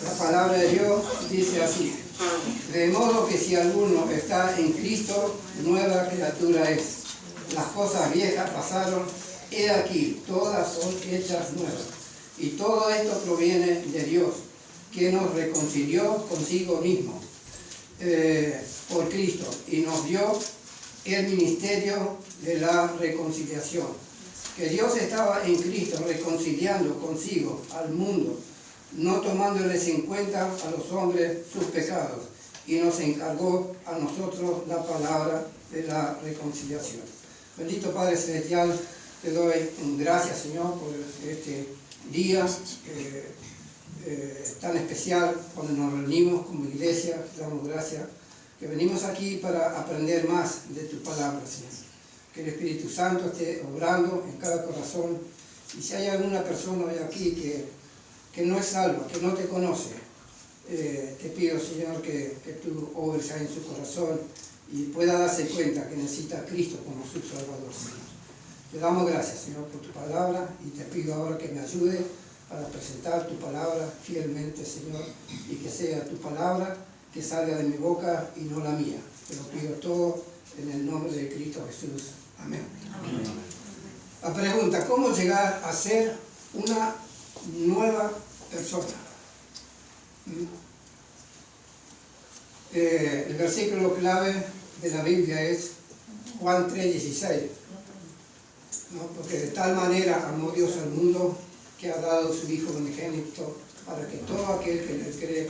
La palabra de Dios dice así: de modo que si alguno está en Cristo, nueva criatura es. Las cosas viejas pasaron, he aquí, todas son hechas nuevas. Y todo esto proviene de Dios, que nos reconcilió consigo mismo por Cristo y nos dio el ministerio de la reconciliación. Que Dios estaba en Cristo reconciliando consigo al mundo, no tomándoles en cuenta a los hombres sus pecados, y nos encargó a nosotros la palabra de la reconciliación. Bendito Padre Celestial, te doy gracias, Señor, por este día tan especial cuando nos reunimos como iglesia. Te damos gracias que venimos aquí para aprender más de tu palabra, Señor. Que el Espíritu Santo esté obrando en cada corazón. Y si hay alguna persona hoy aquí que no es salva, que no te conoce, te pido, Señor, que tú obres ahí en su corazón y pueda darse cuenta que necesita a Cristo como su Salvador, Señor. Te damos gracias, Señor, por tu palabra, y te pido ahora que me ayude para presentar tu palabra fielmente, Señor, y que sea tu palabra que salga de mi boca y no la mía. Te lo pido todo en el nombre de Cristo Jesús. Amén. Amén. La pregunta: ¿cómo llegar a ser una nueva persona? El versículo clave de la Biblia es Juan 3:16, ¿no? Porque de tal manera amó Dios al mundo que ha dado su Hijo unigénito, para que todo aquel que le cree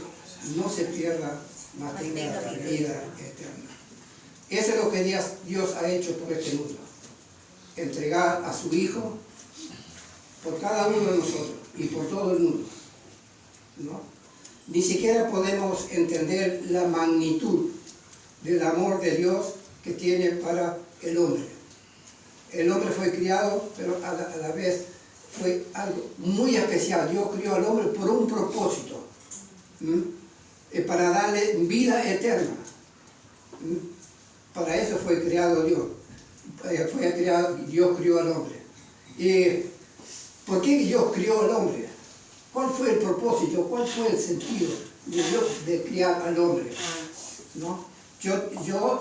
no se pierda, mas tenga la vida eterna. Eso es lo que Dios ha hecho por este mundo: entregar a su Hijo por cada uno de nosotros y por todo el mundo, ¿no? Ni siquiera podemos entender la magnitud del amor de Dios que tiene para el hombre. El hombre fue criado, pero a la vez fue algo muy especial. Dios crió al hombre por un propósito, para darle vida eterna. Para eso fue creado Dios. Dios crió al hombre. ¿Por qué Dios crió al hombre? ¿Cuál fue el propósito? ¿Cuál fue el sentido de Dios de criar al hombre? ¿No? Yo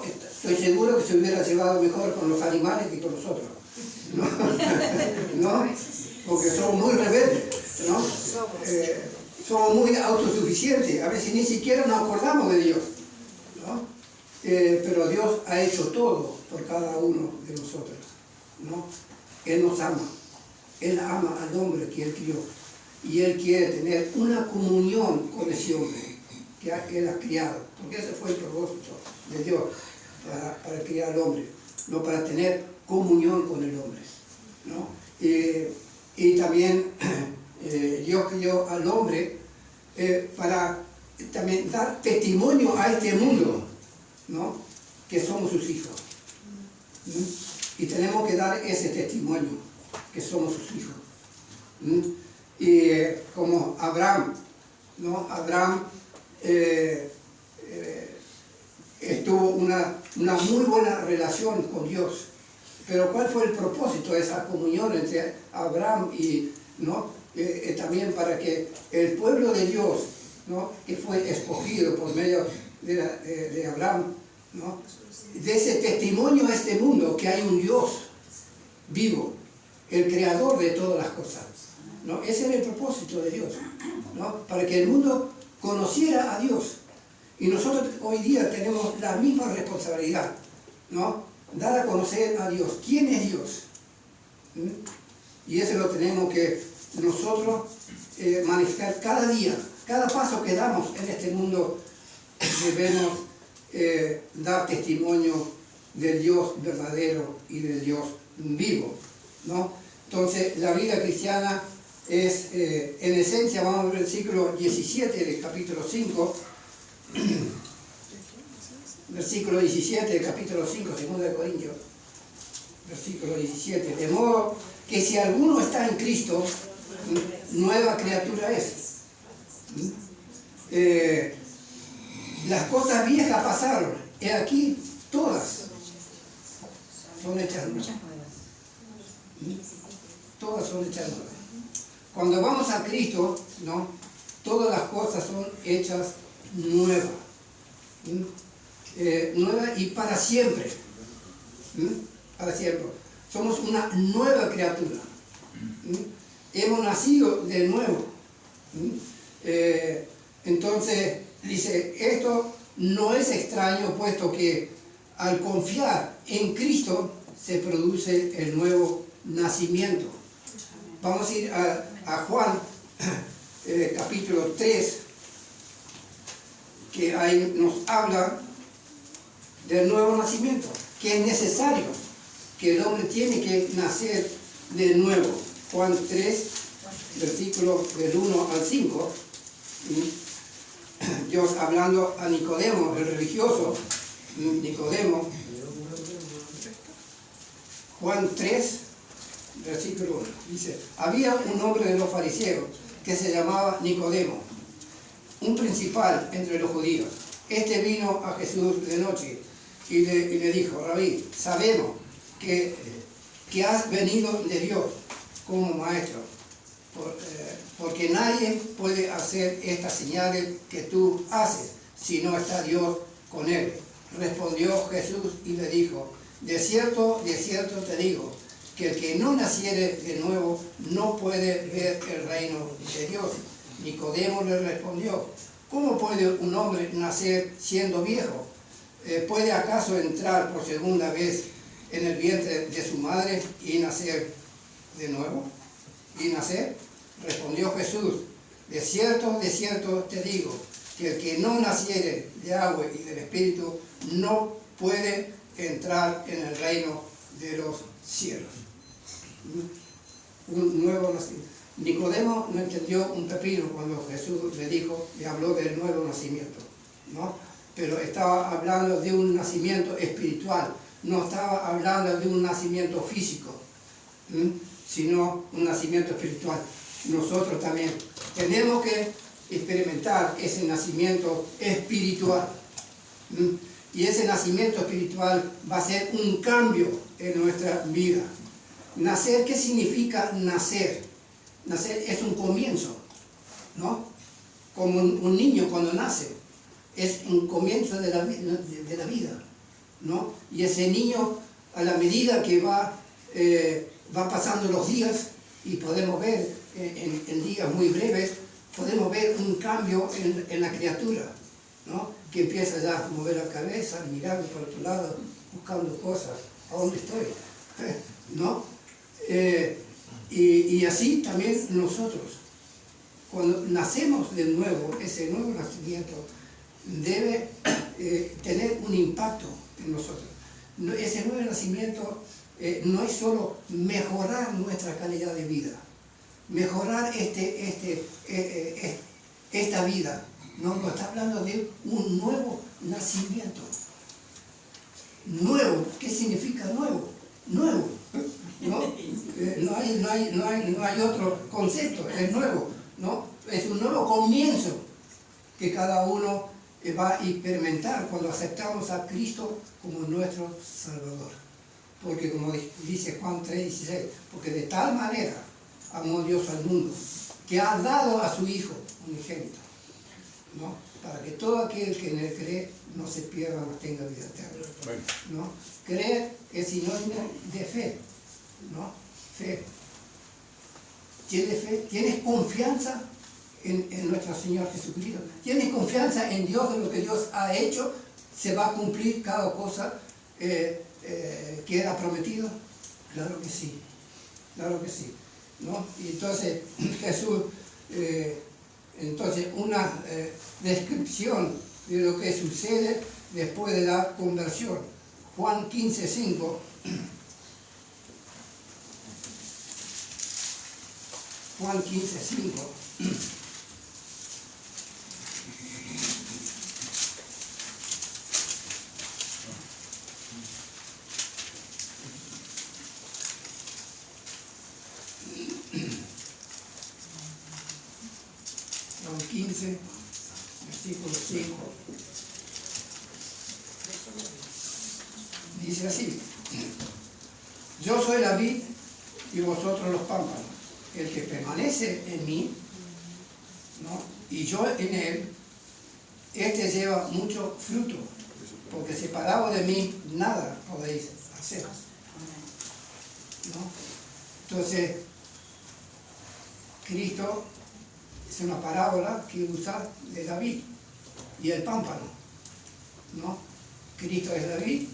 estoy seguro que se hubiera llevado mejor con los animales que con nosotros, ¿no? ¿No? Porque somos muy rebeldes, ¿no? Somos muy autosuficientes, a veces ni siquiera nos acordamos de Dios, ¿no? Pero Dios ha hecho todo por cada uno de nosotros, ¿no? Él nos ama, Él ama al hombre que Él crió, y Él quiere tener una comunión con ese hombre que Él ha criado, porque ese fue el propósito de Dios, para criar al hombre, no para tener comunión con el hombre, ¿no? Y también Dios crió al hombre para también dar testimonio a este mundo, ¿no? Que somos sus hijos. Y tenemos que dar ese testimonio, que somos sus hijos. Y como Abraham, ¿no? Abraham tuvo una muy buena relación con Dios. Pero ¿cuál fue el propósito de esa comunión entre Abraham y, ¿no? También para que el pueblo de Dios, ¿no? Que fue escogido por medio de Abraham, ¿no? De ese testimonio a este mundo que hay un Dios vivo, el creador de todas las cosas, ¿no? Ese era el propósito de Dios, ¿no? Para que el mundo conociera a Dios. Y nosotros hoy día tenemos la misma responsabilidad, ¿no? Dar a conocer a Dios. ¿Quién es Dios? Y eso lo tenemos que nosotros manifestar cada día. Cada paso que damos en este mundo debemos dar testimonio del Dios verdadero y del Dios vivo, ¿no? Entonces, la vida cristiana es, en esencia, vamos a ver el versículo 17 del capítulo 5, versículo 17 del capítulo 5, 2 de Corintios, versículo 17, de modo que si alguno está en Cristo, nueva criatura es. Las cosas viejas pasaron, he aquí, todas son hechas nuevas. Todas son hechas nuevas. Cuando vamos a Cristo, ¿no? todas las cosas son hechas nuevas. Nuevas y para siempre. Para siempre. Somos una nueva criatura. Hemos nacido de nuevo. Entonces, dice, esto no es extraño, puesto que al confiar en Cristo se produce el nuevo nacimiento. Vamos a ir a Juan, capítulo 3, que ahí nos habla del nuevo nacimiento, que es necesario, que el hombre tiene que nacer de nuevo. Juan 3, versículos del 1 al 5. Dios hablando a Nicodemo, el religioso, Nicodemo. Juan 3, versículo 1, dice, había un hombre de los fariseos que se llamaba Nicodemo, un principal entre los judíos. Este vino a Jesús de noche y le dijo, Rabí, sabemos que has venido de Dios como maestro, porque nadie puede hacer estas señales que tú haces si no está Dios con él. Respondió Jesús y le dijo, de cierto te digo, que el que no naciere de nuevo no puede ver el reino de Dios. Nicodemo le respondió, ¿cómo puede un hombre nacer siendo viejo? ¿Puede acaso entrar por segunda vez en el vientre de su madre y nacer de nuevo? ¿Y nacer? Respondió Jesús, de cierto te digo, que el que no naciere de agua y del Espíritu no puede entrar en el reino de los cielos. Un nuevo nacimiento. Nicodemo no entendió un pepino cuando Jesús le habló del nuevo nacimiento, ¿no? Pero estaba hablando de un nacimiento espiritual, no estaba hablando de un nacimiento físico, sino un nacimiento espiritual. Nosotros también tenemos que experimentar ese nacimiento espiritual. Y ese nacimiento espiritual va a ser un cambio en nuestra vida. Nacer, ¿qué significa nacer? Nacer es un comienzo, ¿no? Como un niño cuando nace, es un comienzo de la vida, ¿no? Y ese niño, a la medida que va pasando los días, y podemos ver en días muy breves, podemos ver un cambio en la criatura, ¿no? Que empieza ya a mover la cabeza, mirando por otro lado, buscando cosas, ¿a dónde estoy? ¿No? Y así también nosotros, cuando nacemos de nuevo, ese nuevo nacimiento debe tener un impacto en nosotros. Ese nuevo nacimiento no es solo mejorar nuestra calidad de vida, mejorar esta vida, no, nos está hablando de un nuevo nacimiento. Nuevo, ¿qué significa nuevo? Nuevo, ¿no? No hay otro concepto, es nuevo, ¿no? Es un nuevo comienzo que cada uno va a experimentar cuando aceptamos a Cristo como nuestro Salvador. Porque como dice Juan 3:16, porque de tal manera amó Dios al mundo, que ha dado a su Hijo unigénito, ¿no? Para que todo aquel que en él cree no se pierda, mas tenga vida eterna, ¿no? Creer es sinónimo de fe, ¿no? Fe. ¿Tienes fe? ¿Tienes confianza en nuestro Señor Jesucristo? ¿Tienes confianza en Dios, de lo que Dios ha hecho? ¿Se va a cumplir cada cosa que era prometido? Claro que sí, ¿no? Y entonces Jesús, una descripción de lo que sucede después de la conversión. Juan 15:5. Juan 15:5. Juan 15, versículo 5. Dice así: yo soy la vid y vosotros los pámpanos. El que permanece en mí ¿no? Y yo en él, este lleva mucho fruto, porque separado de mí nada podéis hacer, ¿no? Entonces, Cristo es una parábola que usa de la vid y el pámpano, ¿no? Cristo es la vid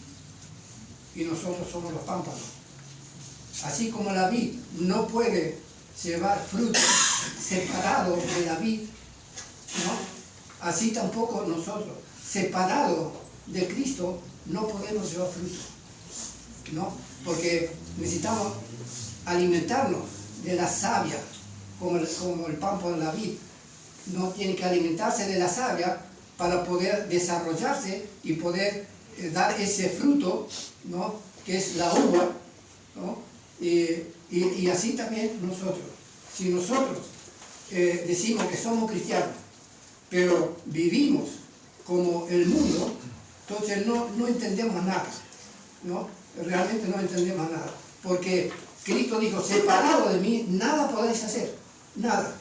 y nosotros somos los pámpanos. Así como la vid no puede llevar fruto separado de la vid, ¿no? Así tampoco nosotros, separados de Cristo, no podemos llevar fruto, ¿no? Porque necesitamos alimentarnos de la savia, como el pámpano de la vid. No tiene que alimentarse de la savia para poder desarrollarse y poder dar ese fruto, ¿no? Que es la uva, ¿no? Y así también nosotros. Si nosotros decimos que somos cristianos, pero vivimos como el mundo, entonces no entendemos nada, ¿no? Realmente no entendemos nada. Porque Cristo dijo, separado de mí, nada podéis hacer, nada,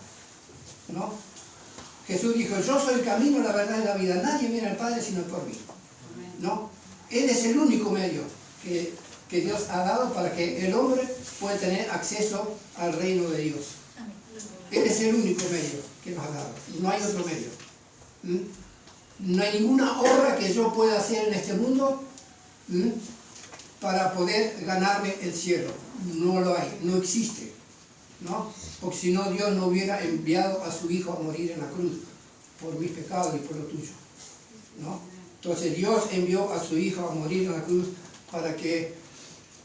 ¿no? Jesús dijo, yo soy el camino, la verdad y la vida, nadie viene al Padre sino por mí, ¿no? Él es el único medio que Dios ha dado para que el hombre pueda tener acceso al reino de Dios. Él es el único medio que nos ha dado, no hay otro medio. No hay ninguna obra que yo pueda hacer en este mundo para poder ganarme el cielo. No lo hay, no existe, ¿no? Porque si no, Dios no hubiera enviado a su Hijo a morir en la cruz por mis pecados y por lo tuyo, ¿no? Entonces Dios envió a su Hijo a morir en la cruz para que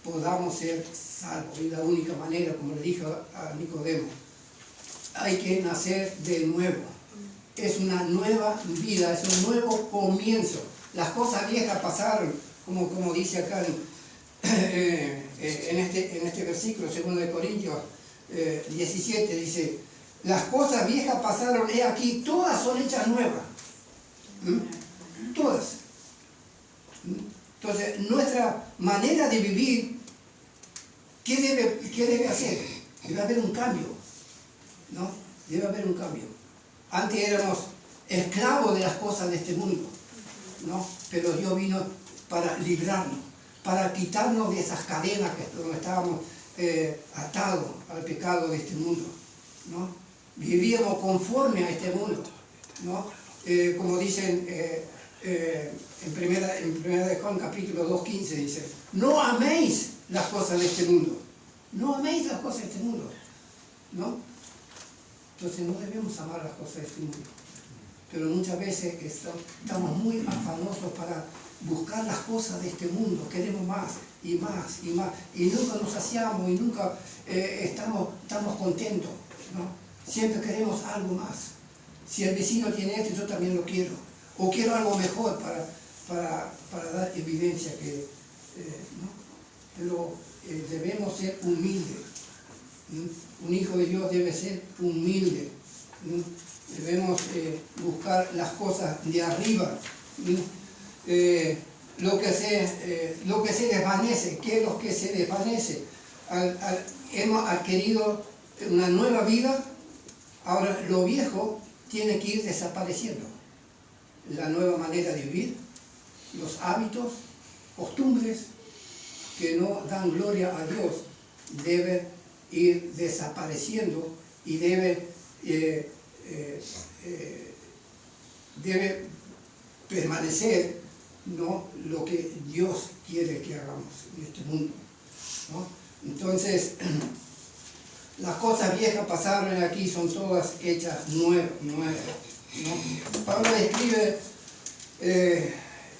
podamos ser salvos. Y la única manera, como le dijo a Nicodemo, hay que nacer de nuevo. Es una nueva vida, es un nuevo comienzo. Las cosas viejas pasaron, como dice acá en este versículo, 2 Corintios 17, dice, las cosas viejas pasaron, he aquí, todas son hechas nuevas. Todas. Entonces, nuestra manera de vivir, ¿qué debe hacer? Debe haber un cambio, ¿no? Debe haber un cambio. Antes éramos esclavos de las cosas de este mundo, ¿no? Pero Dios vino para librarnos, para quitarnos de esas cadenas donde estábamos atados al pecado de este mundo, ¿no? Vivíamos conforme a este mundo, ¿no? Como dicen en primera de Juan capítulo 2:15, dice, no améis las cosas de este mundo, no améis las cosas de este mundo, ¿no? Entonces no debemos amar las cosas de este mundo, pero muchas veces estamos muy afanosos para buscar las cosas de este mundo, queremos más y más y más, y nunca nos saciamos y nunca estamos contentos, ¿no? Siempre queremos algo más. Si el vecino tiene esto, yo también lo quiero, o quiero algo mejor para dar evidencia que, ¿no? Pero debemos ser humildes. Un hijo de Dios debe ser humilde. Debemos buscar las cosas de arriba. Lo que se desvanece, ¿qué es lo que se desvanece? Hemos adquirido una nueva vida, ahora lo viejo tiene que ir desapareciendo. La nueva manera de vivir, los hábitos, costumbres que no dan gloria a Dios deben ir desapareciendo y debe permanecer, ¿no?, lo que Dios quiere que hagamos en este mundo, ¿no? Entonces, las cosas viejas pasaron aquí, son todas hechas nuevas, ¿no? Pablo describe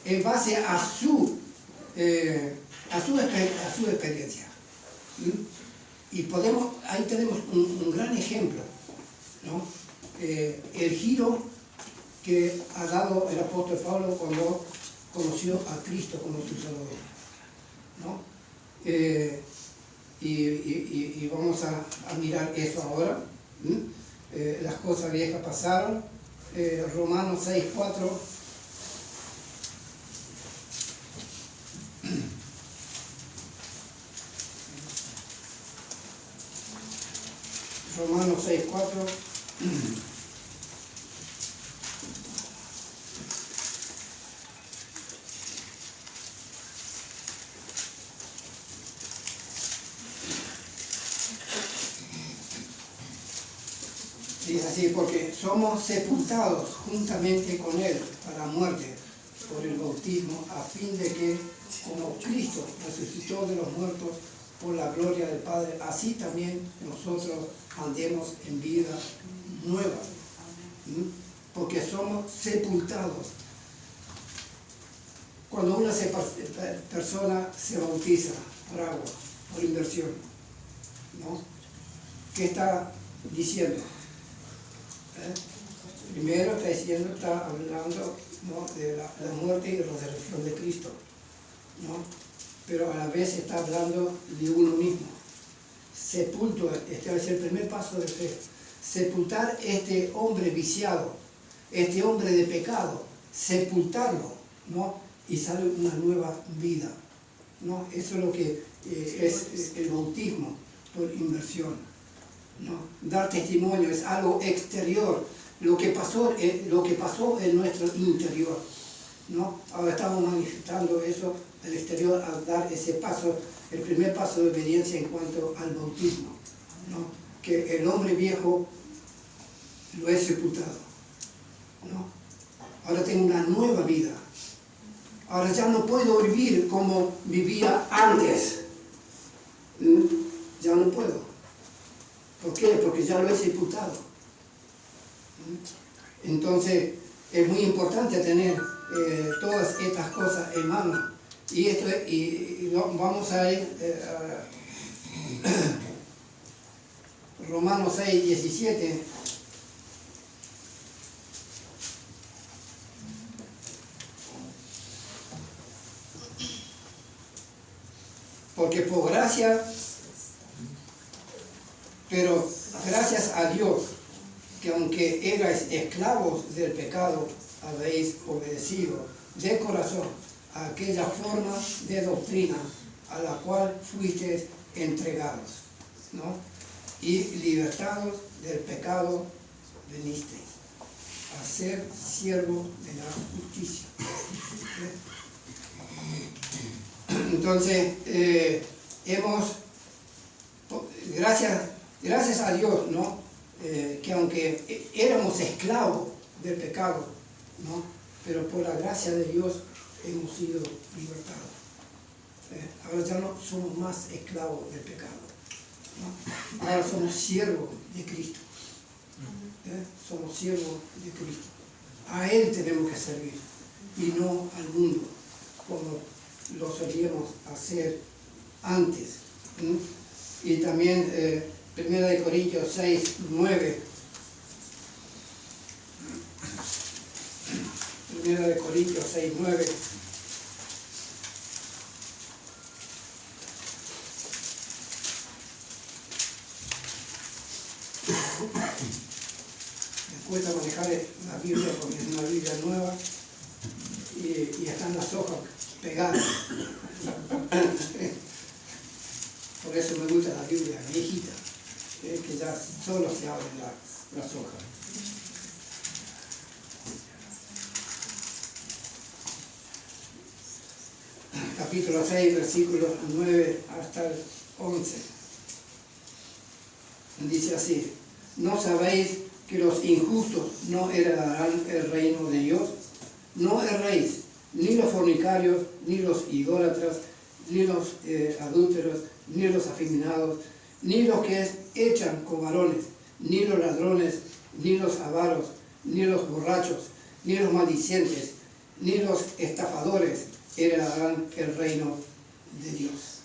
en base a su experiencia. Y ahí tenemos un gran ejemplo, ¿no? El giro que ha dado el apóstol Pablo cuando conoció a Cristo como su Salvador, ¿no? Y vamos a mirar eso ahora. Las cosas viejas pasaron. Romanos 6:4. Romanos 6:4. así, porque somos sepultados juntamente con Él a la muerte por el bautismo, a fin de que, como Cristo resucitó de los muertos por la gloria del Padre, así también nosotros andemos en vida nueva. Porque somos sepultados. Cuando una persona se bautiza por agua, por inmersión, ¿no? ¿Qué está diciendo? Primero está hablando, ¿no?, de la muerte y la resurrección de Cristo, ¿no? Pero a la vez está hablando de uno mismo. Sepulto, este es el primer paso de fe. Sepultar este hombre viciado, este hombre de pecado, sepultarlo, ¿no? Y sale una nueva vida, ¿no? Eso es lo que es el bautismo por inmersión, ¿no? Dar testimonio es algo exterior, lo que pasó en nuestro interior, ¿no? Ahora estamos manifestando eso al exterior al dar ese paso, el primer paso de obediencia en cuanto al bautismo, ¿no? Que el hombre viejo lo he sepultado, ¿no? Ahora tengo una nueva vida. Ahora ya no puedo vivir como vivía antes. Ya no puedo. ¿Por qué? Porque ya lo he sepultado. Entonces es muy importante tener todas estas cosas en mano. Y vamos a ir a Romanos 6, 17. Porque por gracia, pero gracias a Dios, que aunque erais esclavos del pecado, habéis obedecido de corazón a aquella forma de doctrina a la cual fuisteis entregados, ¿no? Y libertados del pecado venisteis a ser siervos de la justicia. Entonces, gracias a Dios, ¿no? Que aunque éramos esclavos del pecado, ¿no?, pero por la gracia de Dios hemos sido libertados. Ahora ya no somos más esclavos del pecado, ¿no? Ahora somos siervos de Cristo. Somos siervos de Cristo. A Él tenemos que servir y no al mundo, como lo solíamos hacer antes. Y también 1 Corintios 6, 9. 1 Corintios 6, 9. Me cuesta manejar la Biblia porque es una Biblia nueva y están las hojas pegadas. Por eso me gusta la Biblia viejita, que ya solo se abren las hojas. Capítulo 6, versículos 9 hasta el 11. Dice así: ¿no sabéis que los injustos no heredarán el reino de Dios? No erréis, ni los fornicarios, ni los idólatras, ni los adúlteros, ni los afeminados, ni los que echan con varones, ni los ladrones, ni los avaros, ni los borrachos, ni los maldicientes, ni los estafadores heredarán el reino de Dios,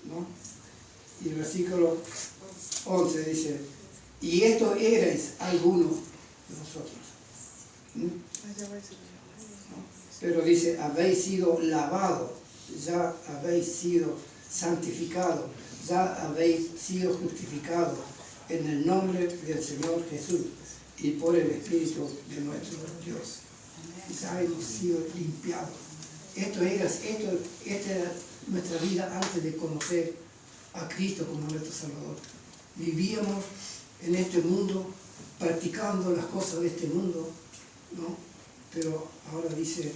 ¿no? Y el versículo 11 dice: y esto erais algunos de vosotros, ¿no? Pero dice: habéis sido lavados, ya habéis sido santificados, ya habéis sido justificados en el nombre del Señor Jesús y por el Espíritu de nuestro Dios. Ya hemos sido limpiados. Esta era nuestra vida antes de conocer a Cristo como nuestro Salvador. Vivíamos en este mundo, practicando las cosas de este mundo, ¿no? Pero ahora dice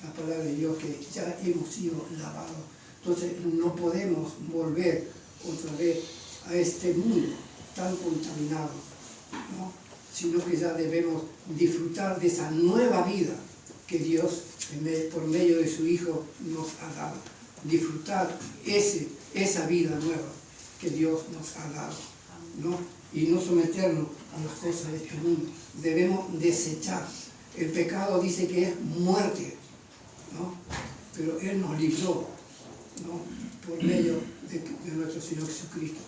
la palabra de Dios que ya hemos sido lavados. Entonces no podemos volver otra vez a este mundo tan contaminado, ¿no? Sino que ya debemos disfrutar de esa nueva vida que Dios, por medio de su Hijo, nos ha dado. Disfrutar esa vida nueva que Dios nos ha dado, ¿no? Y no someternos a las cosas de este mundo. Debemos desechar. El pecado dice que es muerte, ¿no? Pero Él nos libró, ¿no? Por medio de nuestro Señor Jesucristo.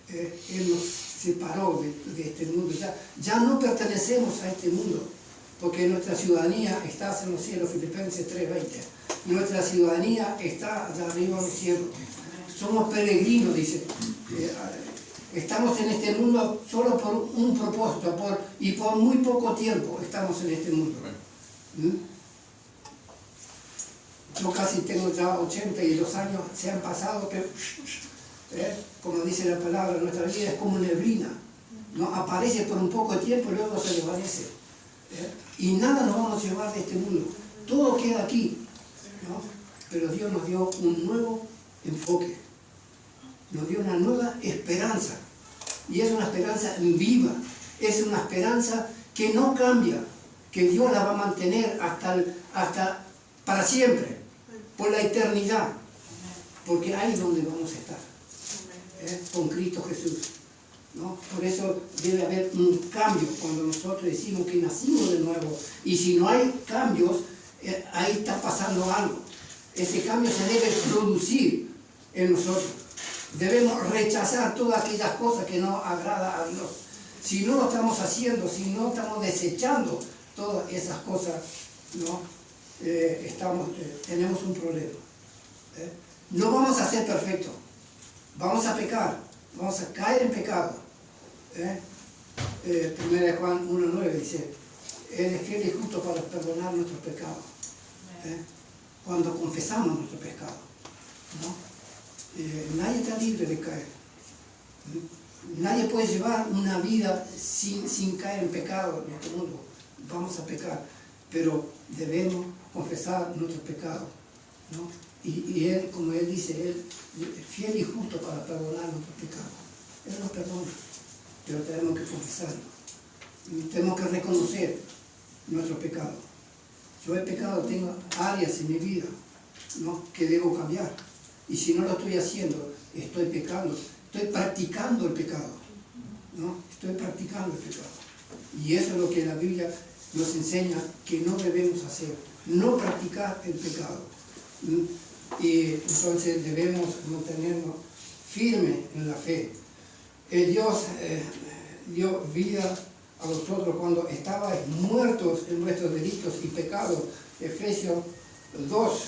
Él nos separó de este mundo. Ya no pertenecemos a este mundo, porque nuestra ciudadanía está en los cielos, Filipenses 3:20. Nuestra ciudadanía está allá arriba en los cielos. Somos peregrinos, dice. Estamos en este mundo solo por un propósito, y por muy poco tiempo estamos en este mundo. Yo casi tengo ya 80 y los años se han pasado, pero como dice la palabra, nuestra vida es como neblina, ¿no? Aparece por un poco de tiempo y luego se desvanece. Y nada nos vamos a llevar de este mundo, todo queda aquí, ¿no? Pero Dios nos dio un nuevo enfoque, nos dio una nueva esperanza, y es una esperanza viva, es una esperanza que no cambia, que Dios la va a mantener hasta para siempre, por la eternidad, porque ahí es donde vamos a estar, con Cristo Jesús, ¿no? Por eso debe haber un cambio cuando nosotros decimos que nacimos de nuevo, y si no hay cambios, ahí está pasando algo. Ese cambio se debe producir en nosotros. Debemos rechazar todas aquellas cosas que no agradan a Dios. Si no lo estamos haciendo, si no estamos desechando todas esas cosas, ¿no? Tenemos un problema. No vamos a ser perfectos, vamos a pecar, vamos a caer en pecado. 1 Juan 1:9 dice, Él es fiel y justo para perdonar nuestros pecados. Cuando confesamos nuestro pecado, ¿no? Nadie está libre de caer. Nadie puede llevar una vida sin caer en pecado en este mundo. Vamos a pecar, pero debemos confesar nuestros pecados, ¿no? Y Él, como Él dice, Él es fiel y justo para perdonar nuestros pecados. Él nos perdona, pero tenemos que confesarlo. Tenemos que reconocer nuestros pecados. Yo he pecado, tengo áreas en mi vida, ¿no?, que debo cambiar. Y si no lo estoy haciendo, estoy pecando, estoy practicando el pecado, ¿no? Estoy practicando el pecado. Y eso es lo que la Biblia nos enseña que no debemos hacer, no practicar el pecado. Y entonces debemos mantenernos firmes en la fe. Dios dio vida a vosotros cuando estabais muertos en vuestros delitos y pecados. Efesios 2.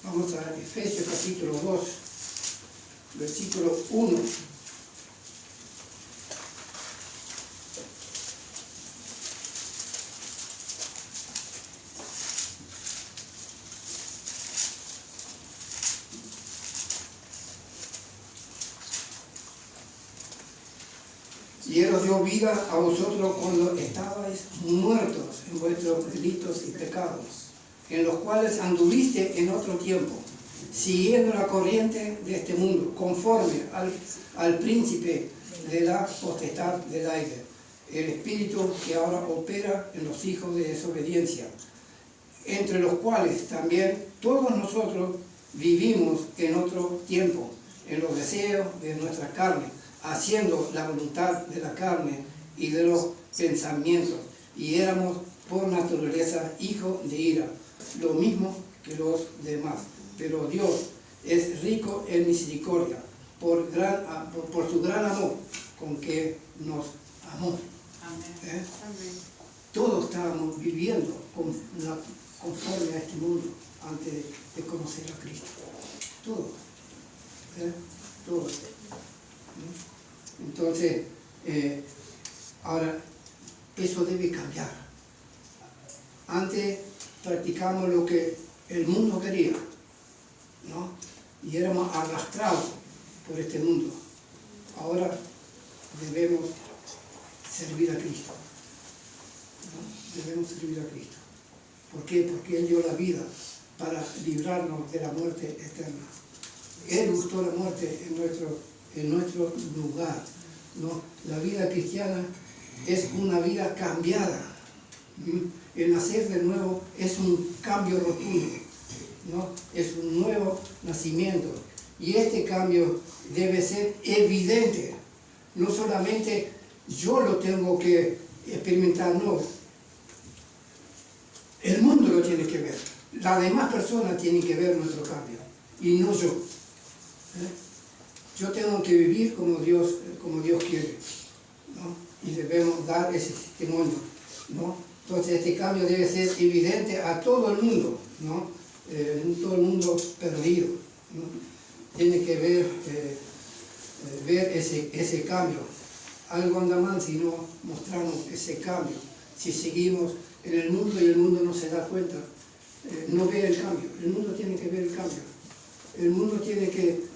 Vamos a Efesios capítulo 2, versículo 1. Y Él os dio vida a vosotros cuando estabais muertos en vuestros delitos y pecados, en los cuales anduviste en otro tiempo, siguiendo la corriente de este mundo, conforme al príncipe de la potestad del aire, el espíritu que ahora opera en los hijos de desobediencia, entre los cuales también todos nosotros vivimos en otro tiempo, en los deseos de nuestra carne, haciendo la voluntad de la carne y de los pensamientos, y éramos por naturaleza hijos de ira, lo mismo que los demás. Pero Dios es rico en misericordia, por su gran amor con que nos amó. Amén. Todos estábamos viviendo conforme a este mundo antes de conocer a Cristo. Todos. Todos. Entonces, ahora, eso debe cambiar. Antes practicamos lo que el mundo quería, ¿no? Y éramos arrastrados por este mundo. Ahora debemos servir a Cristo, ¿no? Debemos servir a Cristo. ¿Por qué? Porque Él dio la vida para librarnos de la muerte eterna. Él gustó la muerte en nuestro lugar, ¿no? La vida cristiana es una vida cambiada. El nacer de nuevo es un cambio rotundo, ¿no? Es un nuevo nacimiento. Y este cambio debe ser evidente. No solamente yo lo tengo que experimentar, no. El mundo lo tiene que ver. Las demás personas tienen que ver nuestro cambio. Y no yo. Yo tengo que vivir como Dios quiere, ¿no? Y debemos dar ese testimonio, ¿no? Entonces este cambio debe ser evidente a todo el mundo, ¿no? Todo el mundo perdido, ¿no? Tiene que ver ese cambio. Algo anda mal si no mostramos ese cambio. Si seguimos en el mundo y el mundo no se da cuenta, no ve el cambio. El mundo tiene que ver el cambio. El mundo tiene que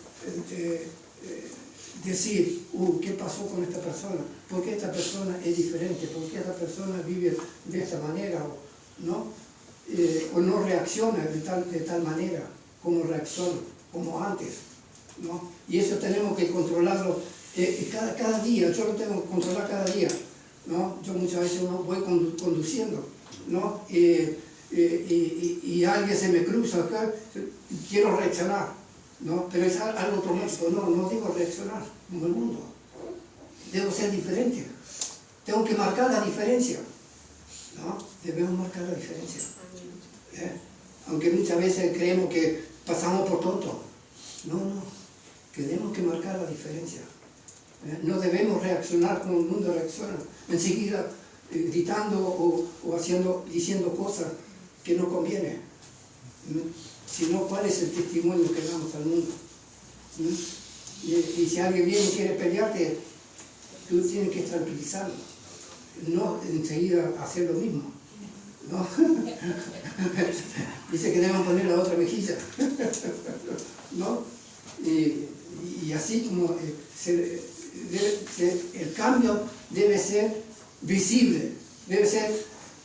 decir, ¿qué pasó con esta persona? ¿Por qué esta persona es diferente? ¿Por qué esta persona vive de esta manera? ¿No? O no reacciona de tal manera como reacciona, como antes, ¿no? Y eso tenemos que controlarlo cada día. Yo lo tengo que controlar cada día, ¿no? Yo muchas veces voy conduciendo, ¿no? Y alguien se me cruza acá, quiero reaccionar, ¿no? Pero es algo automático. No digo reaccionar como el mundo. Debo ser diferente. Tengo que marcar la diferencia, ¿no? Debemos marcar la diferencia. Aunque muchas veces creemos que pasamos por tontos. No. Tenemos que marcar la diferencia. No debemos reaccionar como el mundo reacciona. Enseguida gritando o diciendo cosas que no convienen. Sino cuál es el testimonio que damos al mundo. Y si alguien viene y quiere pelearte, tú tienes que tranquilizarlo. No enseguida hacer lo mismo, ¿no? Dice que debemos poner la otra mejilla, ¿no? Y así como el cambio debe ser visible, debe ser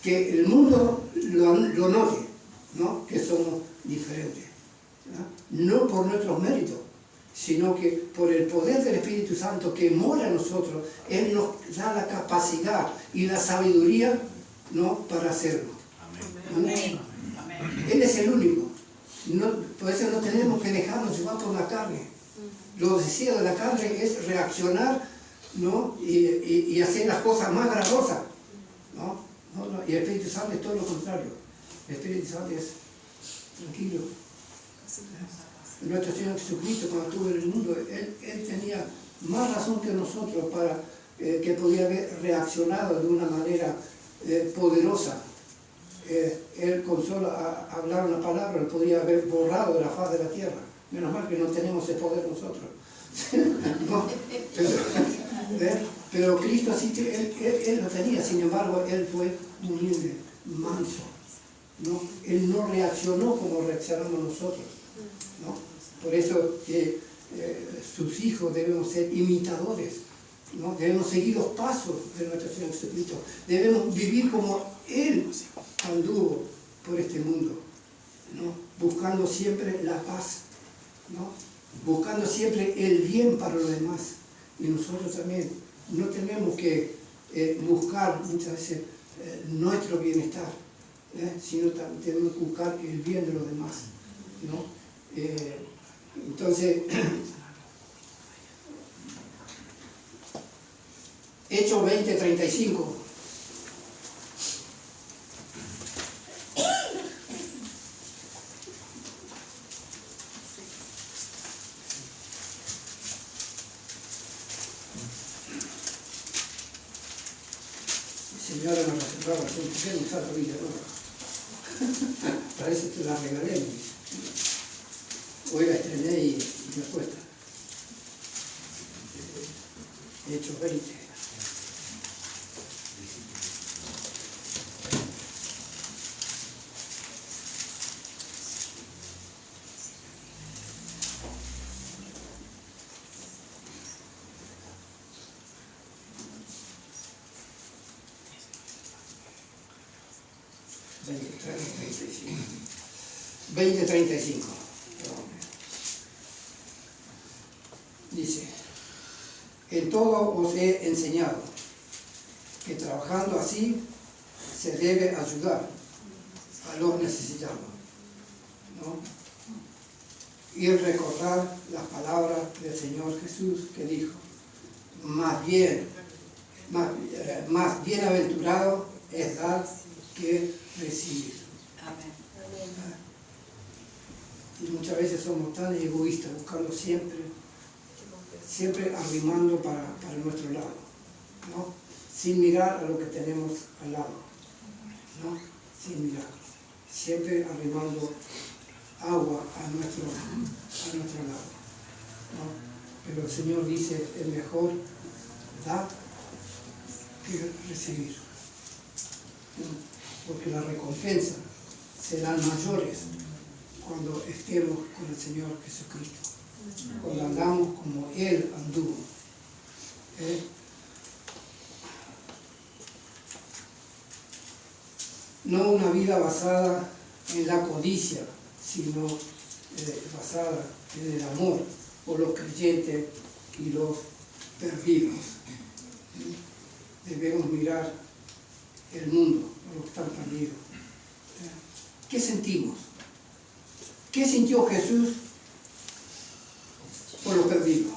que el mundo lo note, ¿no? Que somos diferentes, no por nuestros méritos, sino que por el poder del Espíritu Santo que mora en nosotros. Él nos da la capacidad y la sabiduría, ¿no? Para hacerlo. Amén. Él es el único. Por eso no tenemos que dejarnos llevar por la carne. Los deseos de la carne es reaccionar, ¿no? Y hacer las cosas más gravosas, ¿no? Y el Espíritu Santo es todo lo contrario. El Espíritu Santo es tranquilo. Nuestro Señor Jesucristo, cuando estuvo en el mundo, Él tenía más razón que nosotros para que podía haber reaccionado de una manera poderosa. Él con solo hablar una palabra, Él podría haber borrado de la faz de la tierra. Menos mal que no tenemos ese poder nosotros. ¿No? Pero Cristo sí, él lo tenía. Sin embargo, Él fue humilde, manso, ¿no? Él no reaccionó como reaccionamos nosotros, ¿no? Por eso sus hijos debemos ser imitadores, ¿no? Debemos seguir los pasos de nuestro Señor Jesucristo. Debemos vivir como Él anduvo por este mundo, ¿no? Buscando siempre la paz, ¿no? Buscando siempre el bien para los demás. Y nosotros también no tenemos que buscar muchas veces nuestro bienestar, sino también tenemos que buscar el bien de los demás, ¿no? Entonces, Hechos 20:35. Señora nos reservaba, ¿por qué no usar la Biblia nueva? Parece que la regalé, me dice. Hoy la estrené y me cuesta. Hechos 20. $20.35. En todo os he enseñado que trabajando así se debe ayudar a los necesitados, ¿no? Y recordar las palabras del Señor Jesús que dijo, más bienaventurado es dar que recibir. Amén. Y muchas veces somos tan egoístas, buscando siempre arrimando para nuestro lado, ¿no? Sin mirar a lo que tenemos al lado, ¿no? Sin mirar, siempre arrimando agua a nuestro lado, ¿no? Pero el Señor dice, es mejor dar que recibir, ¿no? Porque las recompensas serán mayores cuando estemos con el Señor Jesucristo, cuando andamos como Él anduvo. No una vida basada en la codicia, sino basada en el amor por los creyentes y los perdidos. Debemos mirar el mundo, por los que están perdidos. ¿Qué sentimos? ¿Qué sintió Jesús por los perdidos?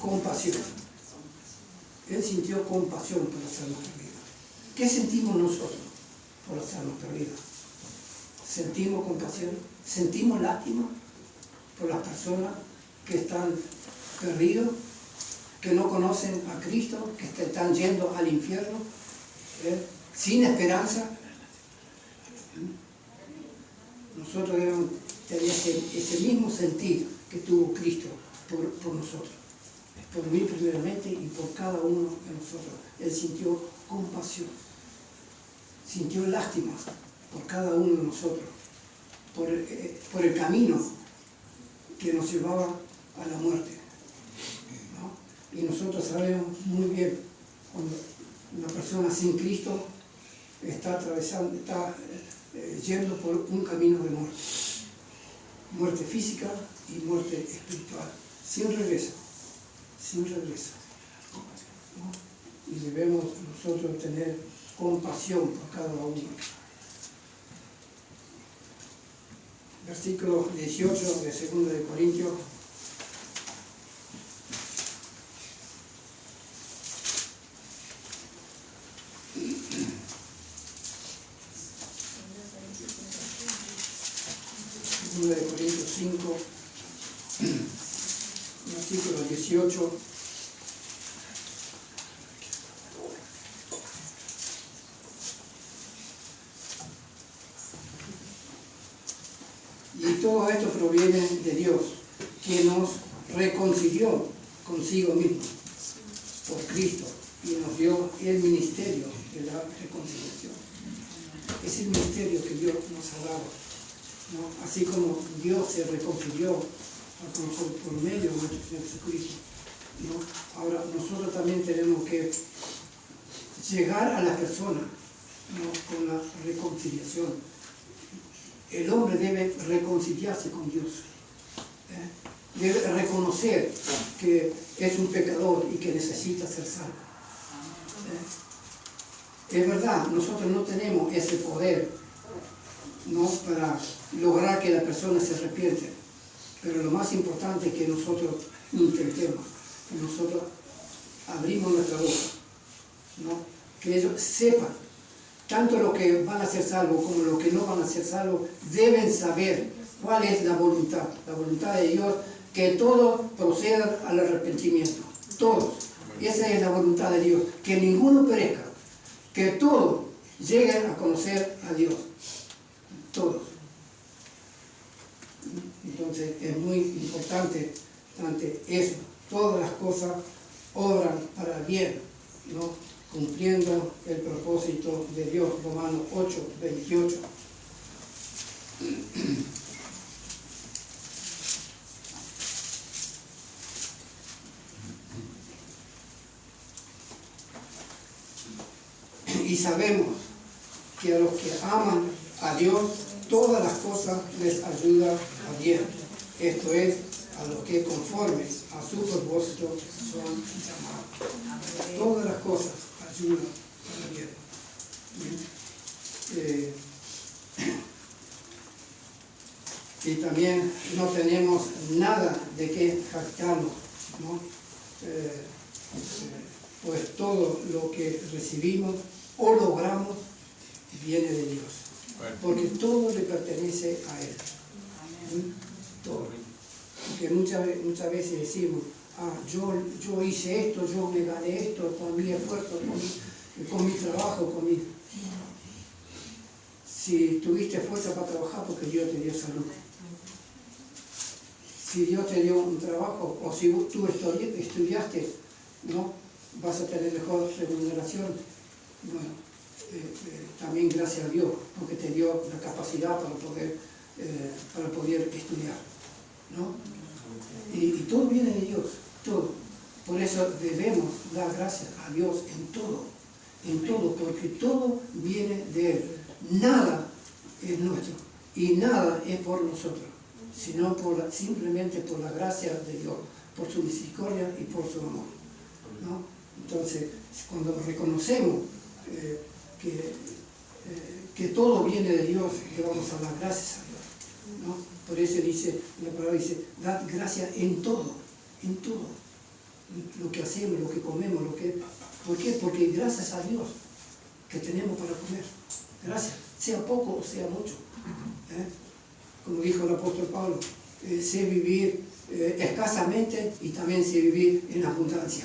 Compasión. Él sintió compasión por las almas perdidas. ¿Qué sentimos nosotros por las almas perdidas? ¿Sentimos compasión? ¿Sentimos lástima por las personas que están perdidos, que no conocen a Cristo, que están yendo al infierno, sin esperanza? Nosotros debemos tener ese mismo sentir que tuvo Cristo por nosotros, por mí primeramente y por cada uno de nosotros. Él sintió compasión, sintió lástima por cada uno de nosotros, por el camino que nos llevaba a la muerte, ¿no? Y nosotros sabemos muy bien cuando una persona sin Cristo está yendo por un camino de muerte física y muerte espiritual, sin regreso, ¿no? Y debemos nosotros tener compasión por cada uno. Versículo 18 de 2 de Corintios. De Corintios 5, versículo 18. Y todo esto proviene de Dios, que nos reconcilió consigo mismo por Cristo y nos dio el ministerio de la reconciliación. Es el ministerio que Dios nos ha dado, ¿no? Así como Dios se reconcilió con nosotros por medio de nuestro Señor Jesucristo, ¿no? Ahora nosotros también tenemos que llegar a las personas, ¿no? Con la reconciliación. El hombre debe reconciliarse con Dios, debe reconocer que es un pecador y que necesita ser salvo. Es verdad, nosotros no tenemos ese poder, ¿no? Para lograr que la persona se arrepienta, pero lo más importante es que nosotros intentemos, que nosotros abrimos nuestra boca, ¿no? Que ellos sepan, tanto los que van a ser salvos como los que no van a ser salvos, deben saber cuál es la voluntad de Dios, que todos procedan al arrepentimiento, todos. Esa es la voluntad de Dios, que ninguno perezca, que todos lleguen a conocer a Dios. Todos. Entonces es muy importante eso. Todas las cosas obran para el bien, ¿no? Cumpliendo el propósito de Dios. Romanos 8, 28. Y sabemos que a los que aman a Dios, todas las cosas les ayudan a bien. Esto es, a los que conformes a su propósito son llamados. Todas las cosas ayudan para bien. Y también no tenemos nada de qué jactarnos, ¿no? Pues todo lo que recibimos o logramos viene de Dios, porque todo le pertenece a Él. Todo. Porque muchas veces decimos, yo hice esto, yo me gané esto con mi esfuerzo, con mi trabajo, con mi... Si tuviste fuerza para trabajar, porque Dios te dio salud. Si Dios te dio un trabajo, o si tú estudiaste, ¿no? Vas a tener mejor remuneración. Bueno, también gracias a Dios, porque te dio la capacidad para poder estudiar, ¿no? Y todo viene de Dios, todo. Por eso debemos dar gracias a Dios en todo, porque todo viene de Él. Nada es nuestro y nada es por nosotros, sino simplemente por la gracia de Dios, por su misericordia y por su amor, ¿no? Entonces, cuando reconocemos que todo viene de Dios, le vamos a dar gracias a Dios, ¿no? Por eso la palabra dice, dad gracias en todo, lo que hacemos, lo que comemos, ¿por qué? Porque gracias a Dios que tenemos para comer. Gracias, sea poco o sea mucho. Como dijo el apóstol Pablo, sé vivir escasamente y también sé vivir en abundancia.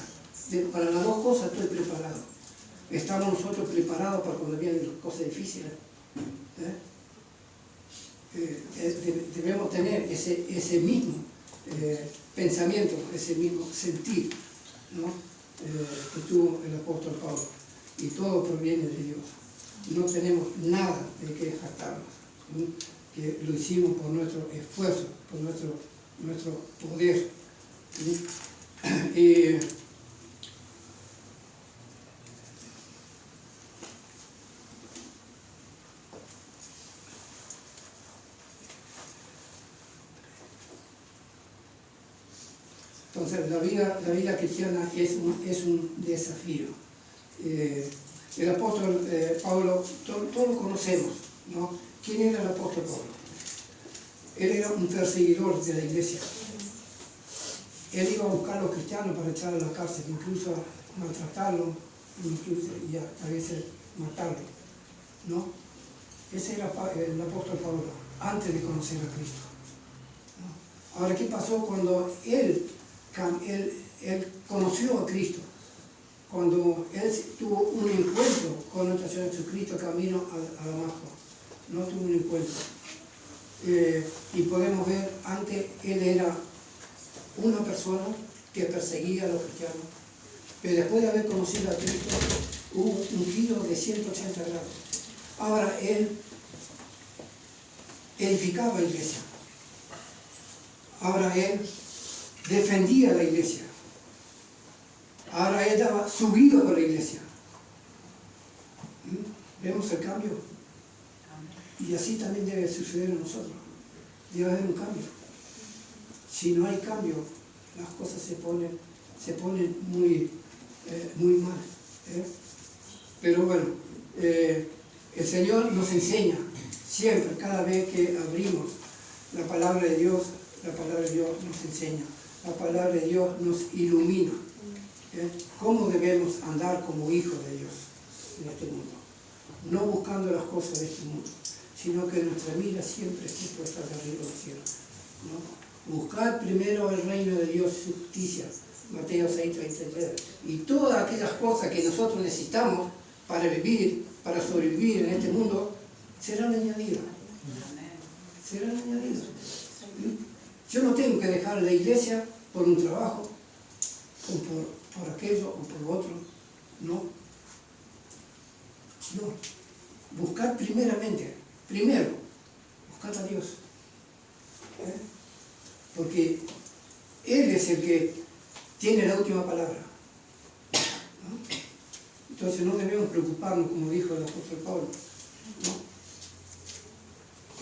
Para las dos cosas estoy preparado. Estamos nosotros preparados para cuando vienen las cosas difíciles. Debemos tener ese mismo pensamiento, ese mismo sentir, ¿no? Que tuvo el apóstol Pablo. Y todo proviene de Dios. No tenemos nada de qué jactarnos, que lo hicimos por nuestro esfuerzo, por nuestro poder. Entonces la vida cristiana es un desafío. El apóstol Pablo, todos lo conocemos, ¿no? ¿Quién era el apóstol Pablo? Él era un perseguidor de la iglesia. Él iba a buscar a los cristianos para echarlos a la cárcel, incluso a maltratarlos, incluso y a veces matarlos, ¿no? Ese era el apóstol Pablo, antes de conocer a Cristo, ¿no? Ahora, ¿qué pasó cuando él conoció a Cristo? Cuando él tuvo un encuentro con nuestro Señor Jesucristo camino a Damasco, no tuvo un encuentro. Y podemos ver, antes él era una persona que perseguía a los cristianos, pero después de haber conocido a Cristo, hubo un giro de 180 grados. Ahora él edificaba la iglesia. Ahora él defendía la iglesia. Ahora él daba su vida por la iglesia. ¿Vemos el cambio? Y así también debe suceder en nosotros. Debe haber un cambio. Si no hay cambio, las cosas se ponen muy mal. Pero bueno, el Señor nos enseña siempre, cada vez que abrimos la palabra de Dios nos enseña. La palabra de Dios nos ilumina. ¿Cómo debemos andar como hijos de Dios en este mundo? No buscando las cosas de este mundo, sino que nuestra mira siempre esté puesta de arriba del cielo, ¿no? Buscar primero el reino de Dios y su justicia, Mateo 6:33, y todas aquellas cosas que nosotros necesitamos para vivir, para sobrevivir en este mundo, serán añadidas. Serán añadidas. Yo no tengo que dejar la iglesia por un trabajo, o por aquello o por lo otro, no. Buscar primero, buscar a Dios. Porque Él es el que tiene la última palabra, ¿no? Entonces no debemos preocuparnos, como dijo el apóstol Pablo, ¿no?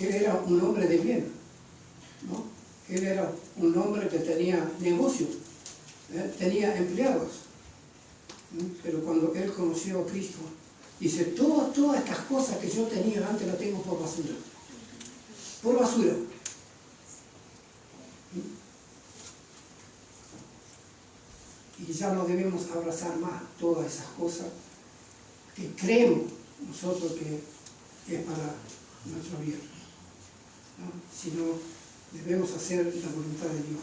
Él era un hombre de bien, ¿no? Él era un hombre que tenía negocio, tenía empleados. Pero cuando él conoció a Cristo, dice, todas estas cosas que yo tenía antes las tengo por basura. Por basura. Y ya no debemos abrazar más todas esas cosas que creemos nosotros que es para nuestro bien, ¿no? Sino debemos hacer la voluntad de Dios,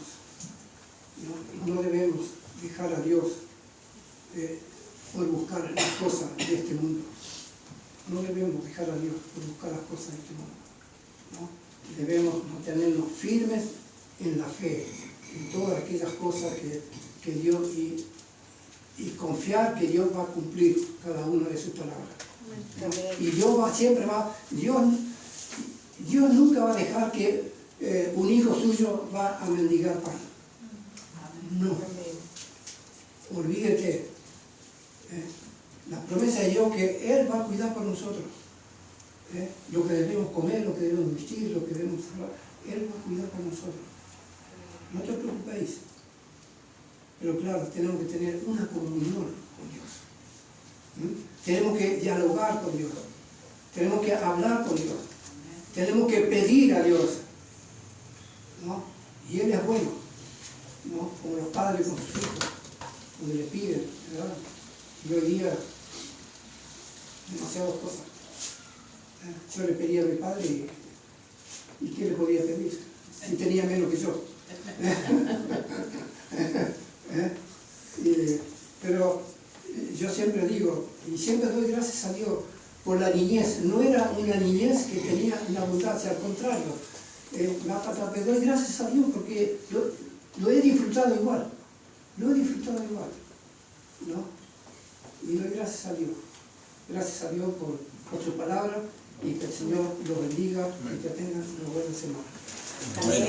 ¿no? Y no debemos dejar a Dios por buscar las cosas de este mundo. No debemos dejar a Dios por buscar las cosas de este mundo, ¿no? Debemos mantenernos firmes en la fe, en todas aquellas cosas que Dios, y confiar que Dios va a cumplir cada una de sus palabras, ¿no? Y Dios nunca va a dejar que un hijo suyo va a mendigar pan. No. Olvídate. La promesa de Dios que Él va a cuidar por nosotros. Lo que debemos comer, lo que debemos vestir, lo que debemos hablar, Él va a cuidar por nosotros. No te preocupéis. Pero claro, tenemos que tener una comunión con Dios. Tenemos que dialogar con Dios. Tenemos que hablar con Dios. Tenemos que pedir a Dios, ¿no? Y Él es bueno, ¿no? Como los padres con sus hijos, cuando le piden, ¿verdad? Y hoy día, demasiadas cosas. Yo le pedí a mi padre y ¿qué le podía pedir? Si tenía menos que yo. Pero yo siempre digo, y siempre doy gracias a Dios por la niñez. No era una niñez que tenía una abundancia, al contrario. Pero doy gracias a Dios porque lo he disfrutado igual. Lo he disfrutado igual, ¿no? Y doy gracias a Dios. Gracias a Dios por su palabra y que el Señor los bendiga y que tengan una buena semana. Amén.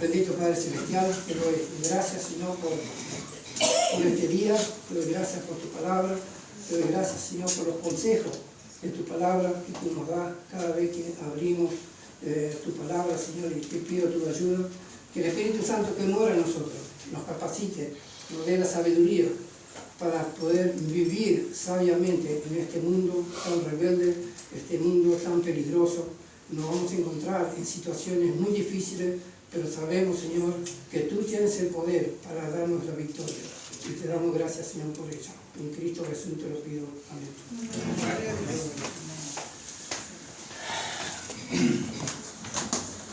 Bendito Padre Celestial, te doy gracias, Señor, por este día, te doy gracias por tu palabra, te doy gracias, Señor, por los consejos de tu palabra que tú nos das cada vez que abrimos tu palabra, Señor, y te pido tu ayuda, que el Espíritu Santo que mora en nosotros nos capacite, nos dé la sabiduría para poder vivir sabiamente en este mundo tan rebelde, este mundo tan peligroso. Nos vamos a encontrar en situaciones muy difíciles, pero sabemos, Señor, que tú tienes el poder para darnos la victoria. Y te damos gracias, Señor, por ello. En Cristo Jesús te lo pido. Amén.